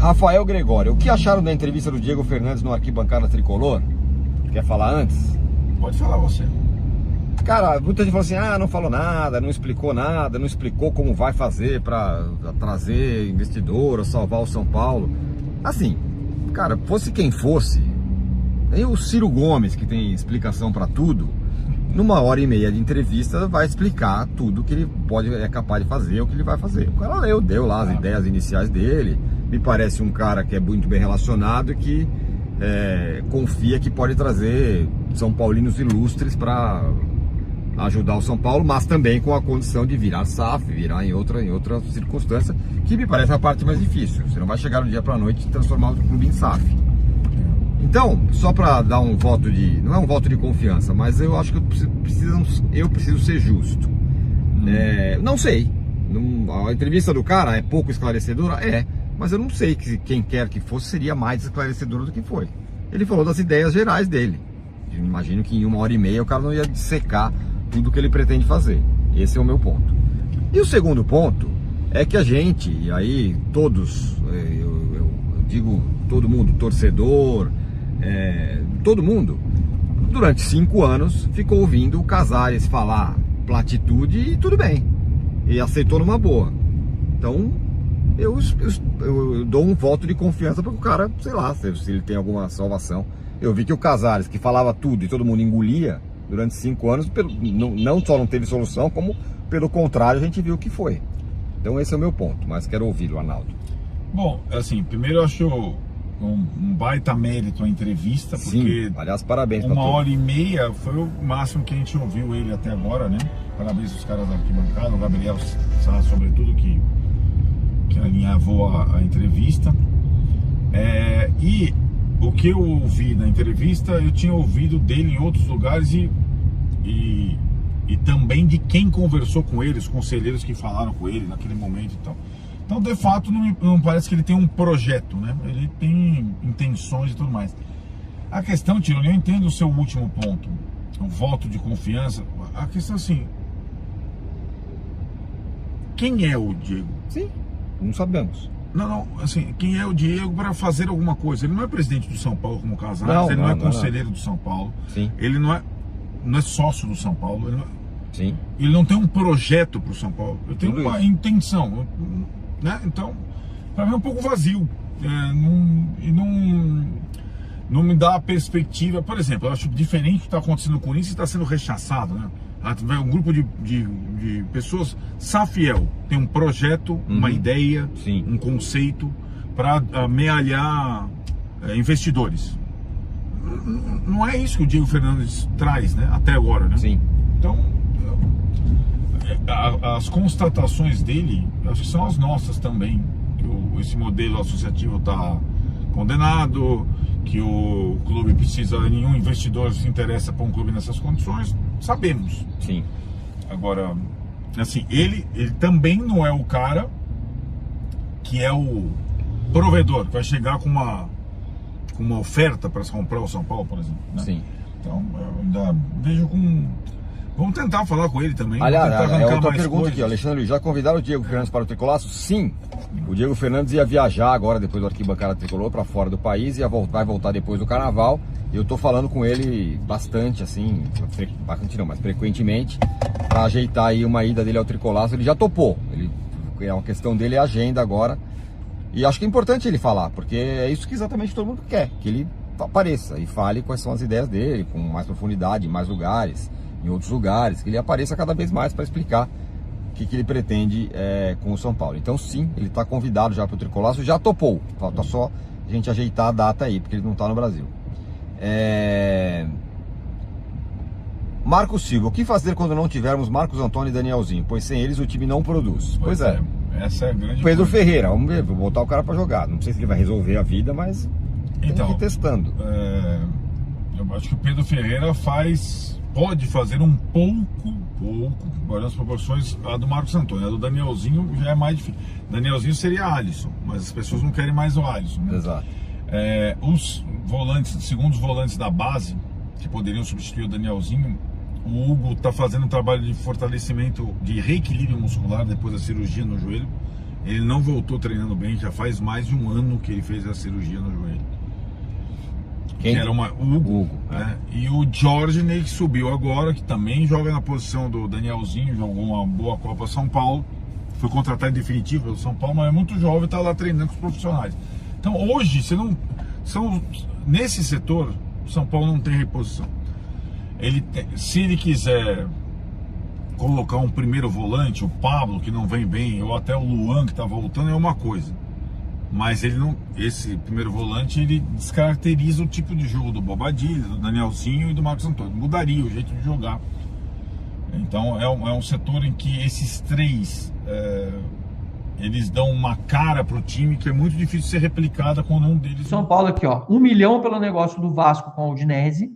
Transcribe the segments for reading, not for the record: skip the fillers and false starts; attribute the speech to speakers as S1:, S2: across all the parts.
S1: Rafael Gregório, o que acharam da entrevista do Diego Fernandes no Arquibancada Tricolor? Quer falar antes?
S2: Pode falar você.
S1: Cara, muita gente falou assim, não falou nada, não explicou como vai fazer para trazer investidor ou salvar o São Paulo. Assim, cara, fosse quem fosse, nem o Ciro Gomes, que tem explicação para tudo, numa hora e meia de entrevista vai explicar tudo que ele é capaz de fazer, o que ele vai fazer. O cara deu lá as ideias iniciais dele, me parece um cara que é muito bem relacionado e que confia que pode trazer São Paulinos ilustres para ajudar o São Paulo, mas também com a condição de virar SAF, virar em outra circunstância, que me parece a parte mais difícil. Você não vai chegar do dia para a noite e transformar o clube em SAF. Então, só para dar um voto de... não é um voto de confiança, mas eu acho que eu preciso ser justo. Não sei. A entrevista do cara é pouco esclarecedora? Mas eu não sei que quem quer que fosse seria mais esclarecedora do que foi. Ele falou das ideias gerais dele. Eu imagino que em 1h30 o cara não ia dissecar tudo que ele pretende fazer. Esse é o meu ponto. E o segundo ponto é que a gente, e aí todos, eu digo todo mundo, torcedor, todo mundo, durante 5 anos ficou ouvindo o Casares falar platitude e tudo bem. E aceitou numa boa. Então, eu dou um voto de confiança para o cara, sei lá, se ele tem alguma salvação. Eu vi que o Casares, que falava tudo e todo mundo engolia durante 5 anos, não só não teve solução, como pelo contrário a gente viu que foi. Então esse é o meu ponto, mas quero ouvir o Arnaldo.
S2: Bom, assim, primeiro eu acho um baita mérito a entrevista, porque
S1: sim, aliás, parabéns.
S2: 1h30 foi o máximo que a gente ouviu ele até agora, né? Parabéns aos caras da arquibancada, o Gabriel Sá, sobretudo, que alinhavou a entrevista. E o que eu ouvi na entrevista, eu tinha ouvido dele em outros lugares e também de quem conversou com ele, os conselheiros que falaram com ele naquele momento e tal. Então, de fato, não parece que ele tem um projeto, né? Ele tem intenções e tudo mais. A questão, Tironi, eu entendo o seu último ponto, o voto de confiança. A questão assim, quem é o Diego?
S1: Sim, não sabemos.
S2: Não, assim, quem é o Diego para fazer alguma coisa? Ele não é presidente do São Paulo como Casares, ele não é conselheiro do São Paulo,
S1: sim.
S2: Ele não é sócio do São Paulo,
S1: sim.
S2: Ele não tem um projeto para o São Paulo, ele tem uma intenção, né? Então, para mim é um pouco vazio, não me dá a perspectiva. Por exemplo, eu acho diferente o que está acontecendo no Corinthians e está sendo rechaçado, né? Um grupo de pessoas, Safiel, tem um projeto, uma ideia,
S1: sim,
S2: um conceito para amealhar investidores. Não é isso que o Diego Fernandes traz, né? Até agora, né?
S1: Sim.
S2: Então, as constatações dele, acho que são as nossas também. Que esse modelo associativo está condenado, que o clube precisa, nenhum investidor se interessa para um clube nessas condições, sabemos.
S1: Sim.
S2: Agora, assim, ele também não é o cara que é o provedor, que vai chegar com uma oferta para comprar o São Paulo, por exemplo, né?
S1: Sim.
S2: Então, eu ainda vejo com... Vamos tentar falar com ele também.
S1: Aliás, outra pergunta aqui, Alexandre, já convidaram o Diego Fernandes para o Tricolaço? Sim. O Diego Fernandes ia viajar agora, depois do Arquibancada Tricolor, para fora do país, vai voltar depois do Carnaval. Eu estou falando com ele bastante, assim, bastante não, mas frequentemente, para ajeitar aí uma ida dele ao Tricolaço. Ele já topou, é uma questão dele, é agenda agora. E acho que é importante ele falar, porque é isso que exatamente todo mundo quer, que ele apareça e fale quais são as ideias dele, com mais profundidade, em mais lugares, em outros lugares, que ele apareça cada vez mais para explicar o que ele pretende com o São Paulo. Então sim, ele está convidado já para o Tricolaço, já topou, falta só a gente ajeitar a data aí, porque ele não está no Brasil. Marcos Silva, o que fazer quando não tivermos Marcos Antônio e Danielzinho? Pois sem eles o time não produz. Pois é.
S2: Essa é a grande
S1: Pedro Ferreira, vamos ver, vou botar o cara para jogar. Não sei se ele vai resolver a vida, mas
S2: então,
S1: tem que ir testando.
S2: Eu acho que o Pedro Ferreira pode fazer um pouco, guardando as proporções, a do Marcos Antônio. A do Danielzinho já é mais difícil. Danielzinho seria Alisson, mas as pessoas não querem mais o Alisson, né?
S1: Exato.
S2: Os volantes, segundo os volantes da base, que poderiam substituir o Danielzinho, o Hugo está fazendo um trabalho de fortalecimento, de reequilíbrio muscular depois da cirurgia no joelho. Ele não voltou treinando bem, já faz mais de um ano que ele fez a cirurgia no joelho.
S1: Quem?
S2: Que era o Hugo. Né? E o Jorginho, que subiu agora, que também joga na posição do Danielzinho, jogou uma boa Copa São Paulo, foi contratado em definitivo pelo São Paulo, mas é muito jovem, está lá treinando com os profissionais. Então hoje, nesse setor, o São Paulo não tem reposição. Se ele quiser colocar um primeiro volante, o Pablo, que não vem bem, ou até o Luan, que está voltando, é uma coisa. Mas esse primeiro volante, ele descaracteriza o tipo de jogo do Bobadilha, do Danielzinho e do Marcos Antônio. Mudaria o jeito de jogar. Então é um setor em que esses três eles dão uma cara pro time que é muito difícil ser replicada quando um deles...
S3: São Paulo aqui, ó, 1 milhão pelo negócio do Vasco com a Udinese,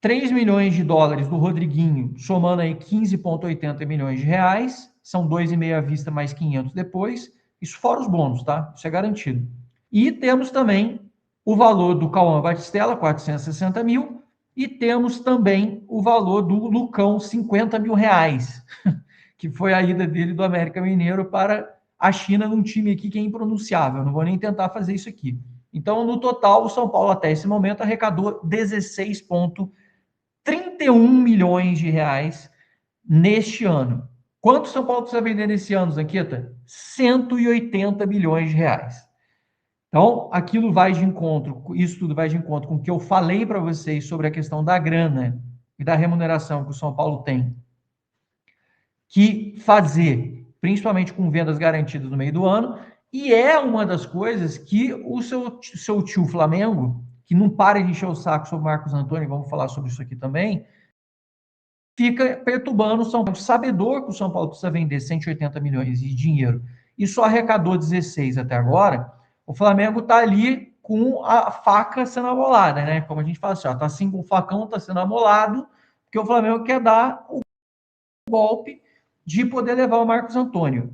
S3: 3 milhões de dólares do Rodriguinho, somando aí 15,80 milhões de reais, são 2,5 à vista mais 500 depois, isso fora os bônus, tá? Isso é garantido. E temos também o valor do Cauã Batistella, 460 mil, e temos também o valor do Lucão, 50 mil reais, que foi a ida dele do América Mineiro para a China num time aqui que é impronunciável, não vou nem tentar fazer isso aqui. Então, no total, o São Paulo até esse momento arrecadou 16,31 milhões de reais neste ano. Quanto o São Paulo precisa vender nesse ano, Zanqueta? 180 milhões de reais. Então, aquilo vai de encontro, isso tudo vai de encontro com o que eu falei para vocês sobre a questão da grana e da remuneração que o São Paulo tem que fazer, principalmente com vendas garantidas no meio do ano, e é uma das coisas que o seu tio Flamengo, que não para de encher o saco sobre o Marcos Antônio, vamos falar sobre isso aqui também, fica perturbando o São Paulo, sabedor que o São Paulo precisa vender 180 milhões de dinheiro e só arrecadou 16 até agora, o Flamengo está ali com a faca sendo amolada, né? Como a gente fala assim, ó, tá assim com o facão, está sendo amolado, porque o Flamengo quer dar o golpe de poder levar o Marcos Antônio.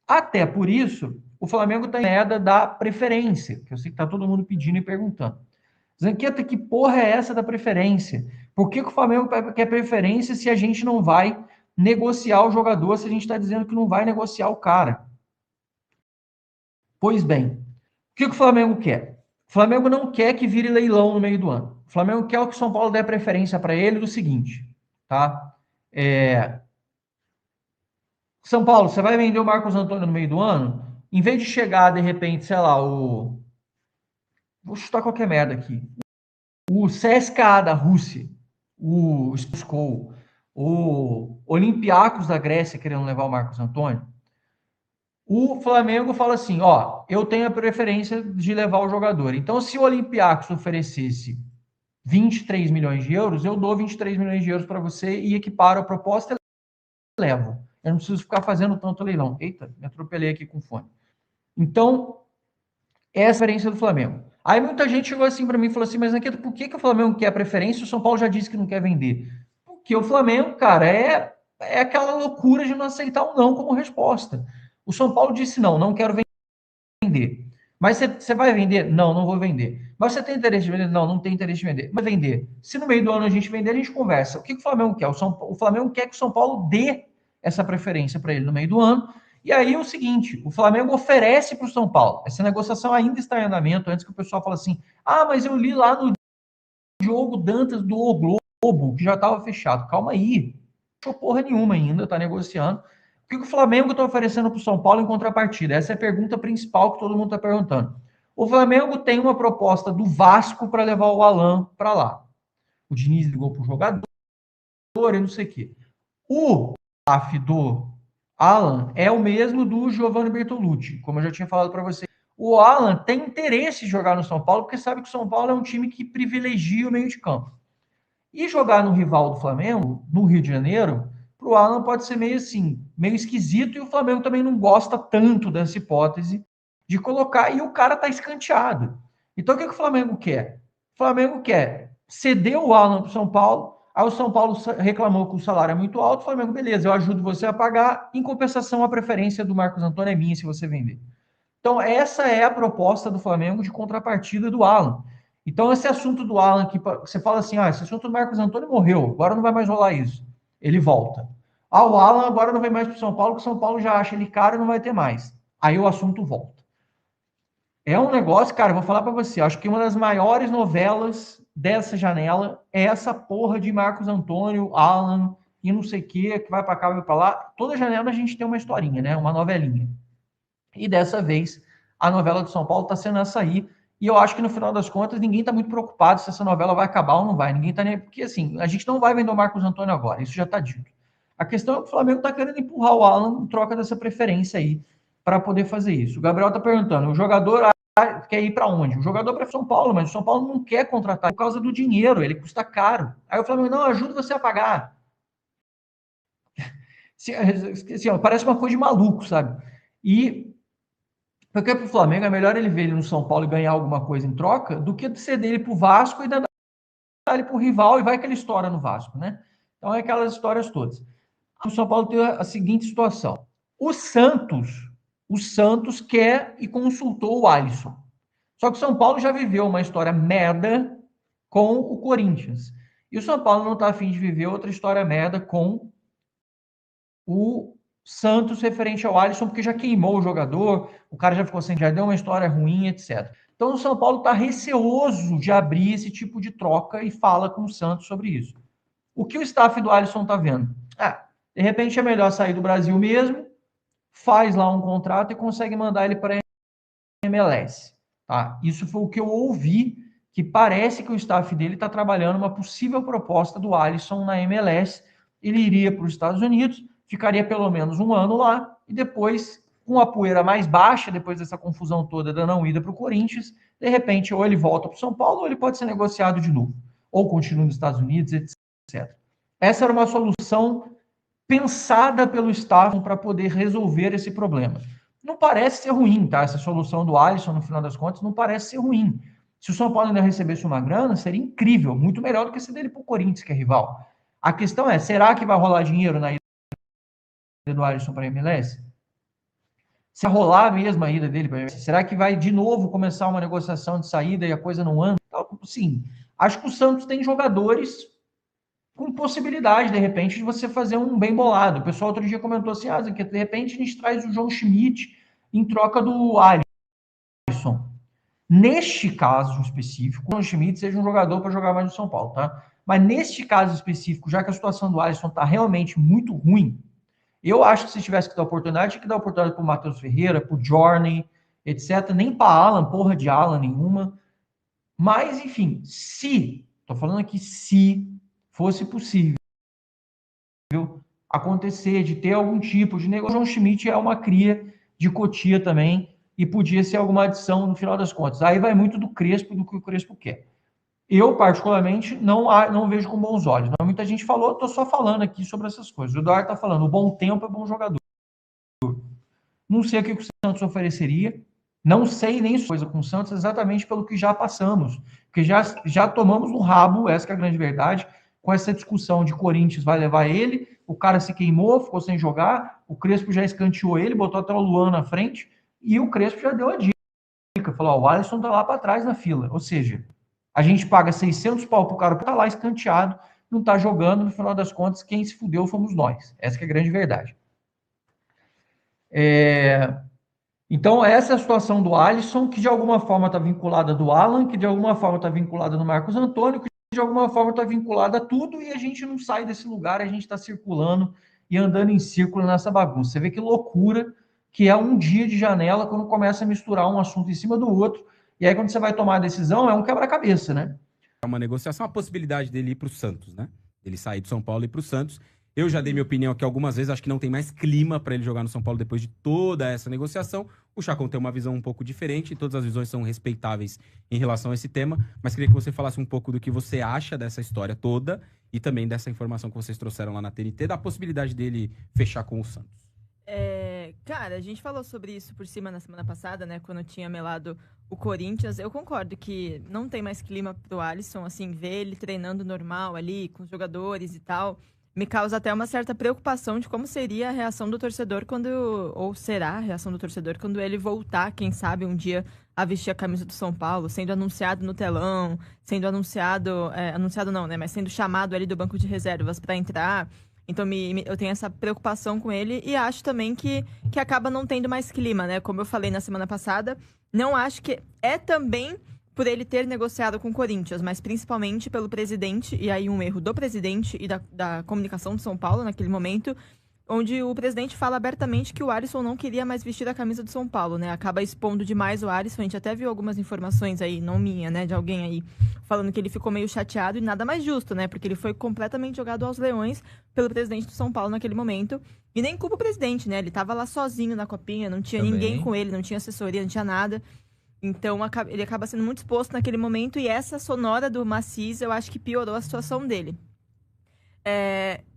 S3: Até por isso, o Flamengo está em moeda da preferência, que eu sei que está todo mundo pedindo e perguntando. Zanqueta, que porra é essa da preferência? Por que o Flamengo quer preferência se a gente não vai negociar o jogador, se a gente está dizendo que não vai negociar o cara? Pois bem, o que o Flamengo quer? O Flamengo não quer que vire leilão no meio do ano. O Flamengo quer que o São Paulo dê preferência para ele do seguinte, tá? São Paulo, você vai vender o Marcos Antônio no meio do ano? Em vez de chegar, de repente, sei lá, vou chutar qualquer merda aqui. O CSKA da Rússia, o Skol, o Olympiacos da Grécia querendo levar o Marcos Antônio. O Flamengo fala assim, ó, eu tenho a preferência de levar o jogador. Então, se o Olympiacos oferecesse 23 milhões de euros, eu dou 23 milhões de euros para você e equiparo a proposta e levo. Eu não preciso ficar fazendo tanto leilão. Eita, me atropelei aqui com fone. Então, essa é a preferência do Flamengo. Aí muita gente chegou assim para mim e falou assim, mas Zanqueta, por que o Flamengo quer a preferência e o São Paulo já disse que não quer vender? Porque o Flamengo, cara, é aquela loucura de não aceitar o não como resposta. O São Paulo disse não quero vender. Mas você vai vender? Não vou vender. Mas você tem interesse de vender? Não tem interesse de vender. Vai vender. Se no meio do ano a gente vender, a gente conversa. O que o Flamengo quer? O Flamengo quer que o São Paulo dê essa preferência para ele no meio do ano. E aí é o seguinte, o Flamengo oferece para o São Paulo. Essa negociação ainda está em andamento, antes que o pessoal fale assim, mas eu li lá no jogo Dantas do O Globo, que já estava fechado. Calma aí, não porra nenhuma ainda, está negociando. O que o Flamengo está oferecendo para o São Paulo em contrapartida? Essa é a pergunta principal que todo mundo está perguntando. O Flamengo tem uma proposta do Vasco para levar o Alan para lá. O Diniz ligou para o jogador e não sei o quê. O staff do Alan é o mesmo do Giovanni Bertolucci, como eu já tinha falado para você. O Alan tem interesse em jogar no São Paulo, porque sabe que o São Paulo é um time que privilegia o meio de campo. E jogar no rival do Flamengo, no Rio de Janeiro, para o Alan pode ser meio assim, meio esquisito, e o Flamengo também não gosta tanto dessa hipótese de colocar, e o cara tá escanteado. Então o que o Flamengo quer? O Flamengo quer ceder o Alan para o São Paulo. Aí o São Paulo reclamou que o salário é muito alto, o Flamengo, beleza, eu ajudo você a pagar, em compensação a preferência do Marcos Antônio é minha se você vender. Então essa é a proposta do Flamengo de contrapartida do Alan. Então esse assunto do Alan, que você fala assim, esse assunto do Marcos Antônio morreu, agora não vai mais rolar isso. Ele volta. Ah, o Alan agora não vem mais para São Paulo, porque o São Paulo já acha ele caro e não vai ter mais. Aí o assunto volta. É um negócio, cara, vou falar para você, acho que uma das maiores novelas dessa janela é essa porra de Marcos Antônio, Alan e não sei o que vai para cá, vai para lá. Toda janela a gente tem uma historinha, né? Uma novelinha. E dessa vez, a novela do São Paulo está sendo essa aí. E eu acho que no final das contas, ninguém está muito preocupado se essa novela vai acabar ou não vai. Ninguém está nem. Porque assim, a gente não vai vender o Marcos Antônio agora, isso já está dito. A questão é que o Flamengo está querendo empurrar o Alan em troca dessa preferência aí para poder fazer isso. O Gabriel está perguntando: o jogador quer ir para onde? O jogador para São Paulo, mas o São Paulo não quer contratar por causa do dinheiro, ele custa caro. Aí o Flamengo, não, ajuda você a pagar. Assim, parece uma coisa de maluco, sabe? E porque para o Flamengo é melhor ele ver ele no São Paulo e ganhar alguma coisa em troca do que ceder ele para o Vasco e dar ele para o rival e vai que ele estoura no Vasco, né? Então é aquelas histórias todas. O São Paulo tem a seguinte situação. O Santos quer e consultou o Alisson. Só que o São Paulo já viveu uma história merda com o Corinthians. E o São Paulo não está afim de viver outra história merda com o Santos referente ao Alisson, porque já queimou o jogador, o cara já ficou sem, já deu uma história ruim, etc. Então o São Paulo está receoso de abrir esse tipo de troca e fala com o Santos sobre isso. O que o staff do Alisson está vendo? De repente é melhor sair do Brasil mesmo, faz lá um contrato e consegue mandar ele para a MLS. Tá? Isso foi o que eu ouvi, que parece que o staff dele está trabalhando uma possível proposta do Alisson na MLS. Ele iria para os Estados Unidos, ficaria pelo menos um ano lá, e depois, com a poeira mais baixa, depois dessa confusão toda da não ida para o Corinthians, de repente, ou ele volta para o São Paulo, ou ele pode ser negociado de novo, ou continua nos Estados Unidos, etc. Essa era uma solução pensada pelo staff para poder resolver esse problema. Não parece ser ruim, tá? Essa solução do Alisson, no final das contas, não parece ser ruim. Se o São Paulo ainda recebesse uma grana, seria incrível, muito melhor do que esse dele para o Corinthians, que é rival. A questão é, será que vai rolar dinheiro na ida do Alisson para a MLS? Se rolar mesmo a ida dele para a MLS, será que vai de novo começar uma negociação de saída e a coisa não anda? Sim, acho que o Santos tem jogadores com possibilidade, de repente, de você fazer um bem bolado. O pessoal outro dia comentou assim, que de repente a gente traz o João Schmidt em troca do Alisson. Neste caso específico, o João Schmidt seja um jogador para jogar mais no São Paulo, tá? Mas neste caso específico, já que a situação do Alisson está realmente muito ruim, eu acho que se tivesse que dar oportunidade, tinha que dar oportunidade para o Matheus Ferreira, para o Journey, etc. Nem para Alan, porra de Alan nenhuma. Mas, enfim, estou falando aqui se fosse possível acontecer, de ter algum tipo de negócio. O João Schmidt é uma cria de Cotia também, e podia ser alguma adição no final das contas. Aí vai muito do Crespo, do que o Crespo quer. Eu, particularmente, não vejo com bons olhos. Muita gente falou, estou só falando aqui sobre essas coisas. O Eduardo está falando, o bom tempo é bom jogador. Não sei o que o Santos ofereceria, não sei nem coisa com o Santos, exatamente pelo que já passamos, porque já tomamos no rabo, essa que é a grande verdade, com essa discussão de Corinthians vai levar ele, o cara se queimou, ficou sem jogar, o Crespo já escanteou ele, botou até o Luan na frente, e o Crespo já deu a dica, falou, o Alisson tá lá para trás na fila, ou seja, a gente paga 600 pau pro cara, tá lá escanteado, não tá jogando, no final das contas, quem se fudeu fomos nós, essa que é a grande verdade. Então, essa é a situação do Alisson, que de alguma forma está vinculada do Alan, que de alguma forma está vinculada do Marcos Antônio, que de alguma forma está vinculada a tudo, e a gente não sai desse lugar, a gente está circulando e andando em círculo nessa bagunça. Você vê que loucura que é um dia de janela quando começa a misturar um assunto em cima do outro, e aí quando você vai tomar a decisão, é um quebra-cabeça, né?
S4: É uma negociação, a possibilidade dele ir para o Santos, né? Ele sair de São Paulo e ir para o Santos. Eu já dei minha opinião aqui algumas vezes, acho que não tem mais clima para ele jogar no São Paulo depois de toda essa negociação. O Chacon tem uma visão um pouco diferente, todas as visões são respeitáveis em relação a esse tema, mas queria que você falasse um pouco do que você acha dessa história toda e também dessa informação que vocês trouxeram lá na TNT, da possibilidade dele fechar com o Santos.
S5: Cara, a gente falou sobre isso por cima na semana passada, né, quando tinha melado o Corinthians. Eu concordo que não tem mais clima pro Alisson, assim, ver ele treinando normal ali, com os jogadores e tal, me causa até uma certa preocupação de como seria a reação do torcedor ou será a reação do torcedor quando ele voltar, quem sabe, um dia a vestir a camisa do São Paulo, sendo anunciado no telão, sendo anunciado não, né, mas sendo chamado ali do banco de reservas para entrar. Então eu tenho essa preocupação com ele e acho também que acaba não tendo mais clima, né? Como eu falei na semana passada, não acho que... É também por ele ter negociado com o Corinthians, mas principalmente pelo presidente, e aí um erro do presidente e da comunicação de São Paulo naquele momento, onde o presidente fala abertamente que o Alisson não queria mais vestir a camisa do São Paulo, né? Acaba expondo demais o Alisson. A gente até viu algumas informações aí, não minha, né? De alguém aí, falando que ele ficou meio chateado e nada mais justo, né? Porque ele foi completamente jogado aos leões pelo presidente do São Paulo naquele momento. E nem culpa o presidente, né? Ele tava lá sozinho na copinha, não tinha ninguém com ele, não tinha assessoria, não tinha nada. Então, ele acaba sendo muito exposto naquele momento. E essa sonora do Maciz, eu acho que piorou a situação dele.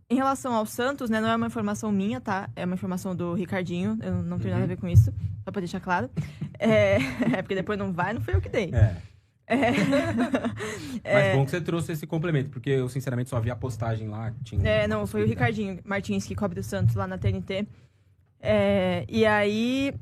S5: Em relação ao Santos, né, não é uma informação minha, tá? É uma informação do Ricardinho, eu não tenho nada a ver com isso, só pra deixar claro. Porque depois não fui eu que dei.
S4: Mas bom que você trouxe esse complemento, porque eu, sinceramente, só vi a postagem lá.
S5: Não, foi o Ricardinho Martins que cobre o Santos lá na TNT. E aí...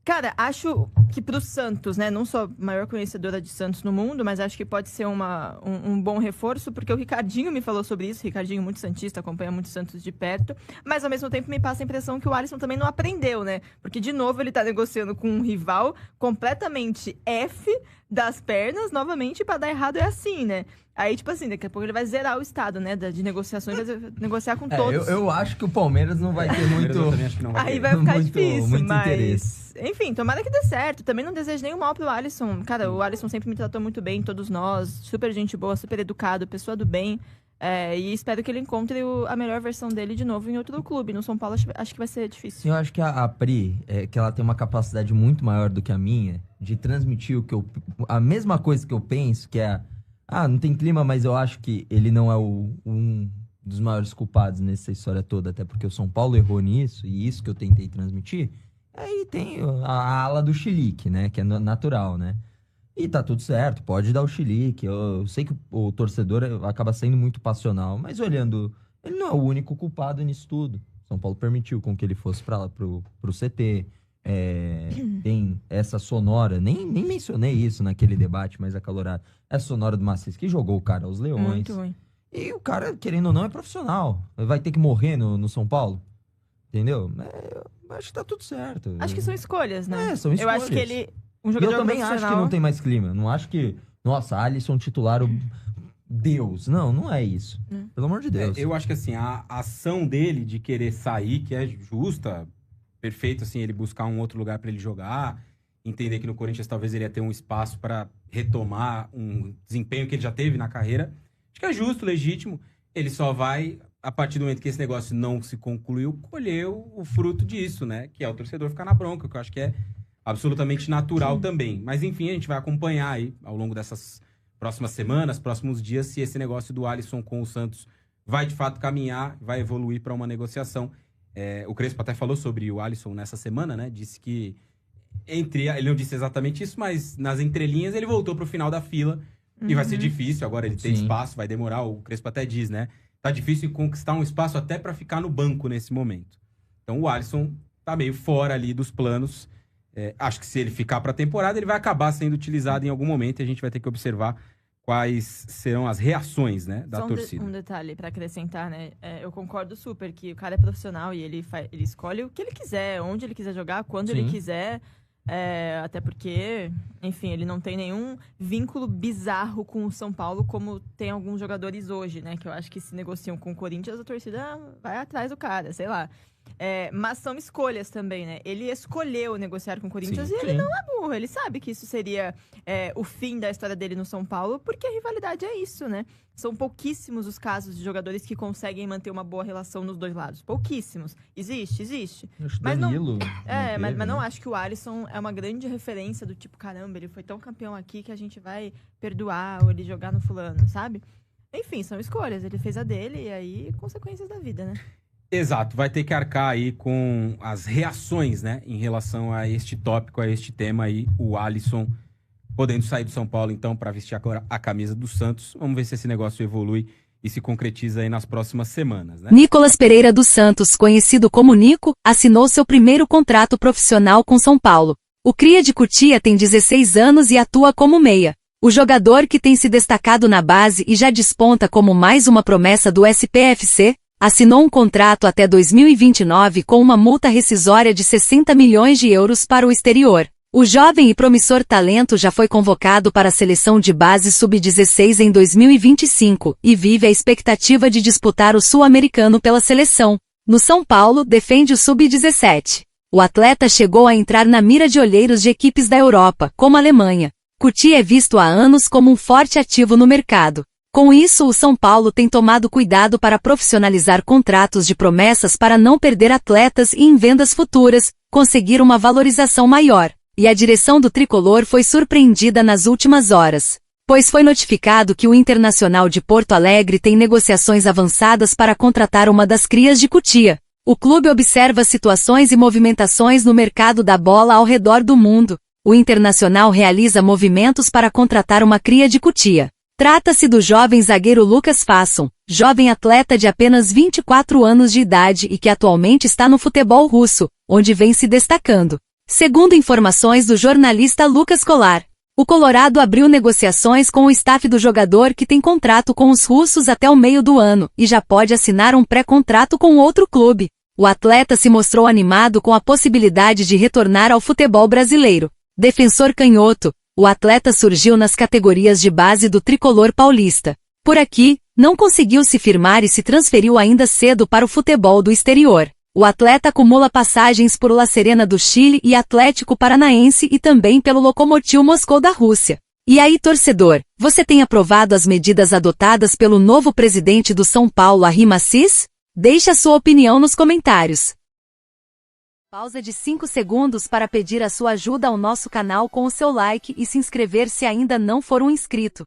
S5: Cara, acho que pro Santos, né? Não sou a maior conhecedora de Santos no mundo, mas acho que pode ser um bom reforço, porque o Ricardinho me falou sobre isso. Ricardinho, muito santista, acompanha muito Santos de perto. Mas, ao mesmo tempo, me passa a impressão que o Alisson também não aprendeu, né? Porque, de novo, ele tá negociando com um rival completamente F das pernas, novamente, pra dar errado é assim, né? Aí, tipo assim, daqui a pouco ele vai zerar o estado, né? De negociações, vai negociar com todos.
S6: Eu acho que o Palmeiras não vai ter muito...
S5: Aí vai ficar difícil,
S6: muito
S5: mas...
S6: interesse.
S5: Enfim, tomara que dê certo. Também não desejo nenhum mal pro Alisson. Cara, o Alisson sempre me tratou muito bem, todos nós. Super gente boa, super educado, pessoa do bem. E espero que ele encontre a melhor versão dele de novo em outro clube. No São Paulo, acho que vai ser difícil.
S6: Eu acho que a Pri, que ela tem uma capacidade muito maior do que a minha, de transmitir a mesma coisa que eu penso, que é... não tem clima, mas eu acho que ele não é um dos maiores culpados nessa história toda, até porque o São Paulo errou nisso, e isso que eu tentei transmitir. Aí tem a ala do chilique, né, que é natural, né? E tá tudo certo, pode dar o chilique. Eu sei que o torcedor acaba sendo muito passional, mas olhando, ele não é o único culpado nisso tudo. São Paulo permitiu com que ele fosse pra lá, pro CT. Tem essa sonora, nem mencionei isso naquele debate mais acalorado. Essa sonora do Maciço que jogou o cara aos leões.
S5: Muito ruim.
S6: E o cara, querendo ou não, é profissional. Vai ter que morrer no São Paulo. Entendeu? Eu acho que tá tudo certo.
S5: Acho que são escolhas, né?
S6: São escolhas.
S5: Eu acho que ele... Um jogador
S6: eu também acho que não tem mais clima. Não acho que... Nossa, Alisson titular... Deus. Não é isso. Pelo amor de Deus.
S4: Eu acho que assim, a ação dele de querer sair, que é justa... Perfeito, assim, ele buscar um outro lugar para ele jogar, entender que no Corinthians talvez ele ia ter um espaço para retomar um desempenho que ele já teve na carreira. Acho que é justo, legítimo. Ele só vai, a partir do momento que esse negócio não se concluiu, colher o fruto disso, né? Que é o torcedor ficar na bronca, que eu acho que é absolutamente natural também. Mas, enfim, a gente vai acompanhar aí, ao longo dessas próximas semanas, próximos dias, se esse negócio do Alisson com o Santos vai, de fato, caminhar, vai evoluir para uma negociação. O Crespo até falou sobre o Alisson nessa semana, né? Disse que ele não disse exatamente isso, mas nas entrelinhas ele voltou pro final da fila e vai ser difícil. Agora ele tem espaço, vai demorar. O Crespo até diz, né? Tá difícil conquistar um espaço até para ficar no banco nesse momento. Então o Alisson tá meio fora ali dos planos. Acho que se ele ficar pra temporada, ele vai acabar sendo utilizado em algum momento e a gente vai ter que observar quais serão as reações, né, da torcida.
S5: Um detalhe para acrescentar, né? Eu concordo super que o cara é profissional e ele escolhe o que ele quiser, onde ele quiser jogar, quando ele quiser. Até porque, enfim, ele não tem nenhum vínculo bizarro com o São Paulo, como tem alguns jogadores hoje, né? Que eu acho que se negociam com o Corinthians, a torcida vai atrás do cara, sei lá. Mas são escolhas também, né? Ele escolheu negociar com o Corinthians e ele não é burro. Ele sabe que isso seria o fim da história dele no São Paulo, porque a rivalidade é isso, né? São pouquíssimos os casos de jogadores que conseguem manter uma boa relação nos dois lados. Pouquíssimos. Existe.
S6: Mas
S5: Danilo mas não acho que o Alisson é uma grande referência do tipo, caramba, ele foi tão campeão aqui que a gente vai perdoar ou ele jogar no fulano, sabe? Enfim, são escolhas. Ele fez a dele e aí consequências da vida, né?
S4: Exato, vai ter que arcar aí com as reações, né, em relação a este tópico, a este tema aí, o Alisson podendo sair do São Paulo, então, para vestir a camisa do Santos. Vamos ver se esse negócio evolui e se concretiza aí nas próximas semanas, né?
S7: Nicolas Pereira dos Santos, conhecido como Nico, assinou seu primeiro contrato profissional com São Paulo. O cria de Cotia tem 16 anos e atua como meia. O jogador que tem se destacado na base e já desponta como mais uma promessa do SPFC, Assinou um contrato até 2029 com uma multa rescisória de 60 milhões de euros para o exterior. O jovem e promissor talento já foi convocado para a seleção de base sub-16 em 2025 e vive a expectativa de disputar o sul-americano pela seleção. No São Paulo, defende o sub-17. O atleta chegou a entrar na mira de olheiros de equipes da Europa, como a Alemanha. Coutinho é visto há anos como um forte ativo no mercado. Com isso, o São Paulo tem tomado cuidado para profissionalizar contratos de promessas para não perder atletas e, em vendas futuras, conseguir uma valorização maior. E a direção do tricolor foi surpreendida nas últimas horas, pois foi notificado que o Internacional de Porto Alegre tem negociações avançadas para contratar uma das crias de Coutinho. O clube observa situações e movimentações no mercado da bola ao redor do mundo. O Internacional realiza movimentos para contratar uma cria de Coutinho. Trata-se do jovem zagueiro Lucas Fasson, jovem atleta de apenas 24 anos de idade e que atualmente está no futebol russo, onde vem se destacando. Segundo informações do jornalista Lucas Colar, o Colorado abriu negociações com o staff do jogador que tem contrato com os russos até o meio do ano e já pode assinar um pré-contrato com outro clube. O atleta se mostrou animado com a possibilidade de retornar ao futebol brasileiro. Defensor canhoto, o atleta surgiu nas categorias de base do tricolor paulista. Por aqui, não conseguiu se firmar e se transferiu ainda cedo para o futebol do exterior. O atleta acumula passagens por La Serena do Chile e Atlético Paranaense e também pelo Lokomotiv Moscou da Rússia. E aí, torcedor, você tem aprovado as medidas adotadas pelo novo presidente do São Paulo, Arrim Assis? Deixe a sua opinião nos comentários. Pausa de 5 segundos para pedir a sua ajuda ao nosso canal com o seu like e se inscrever se ainda não for um inscrito.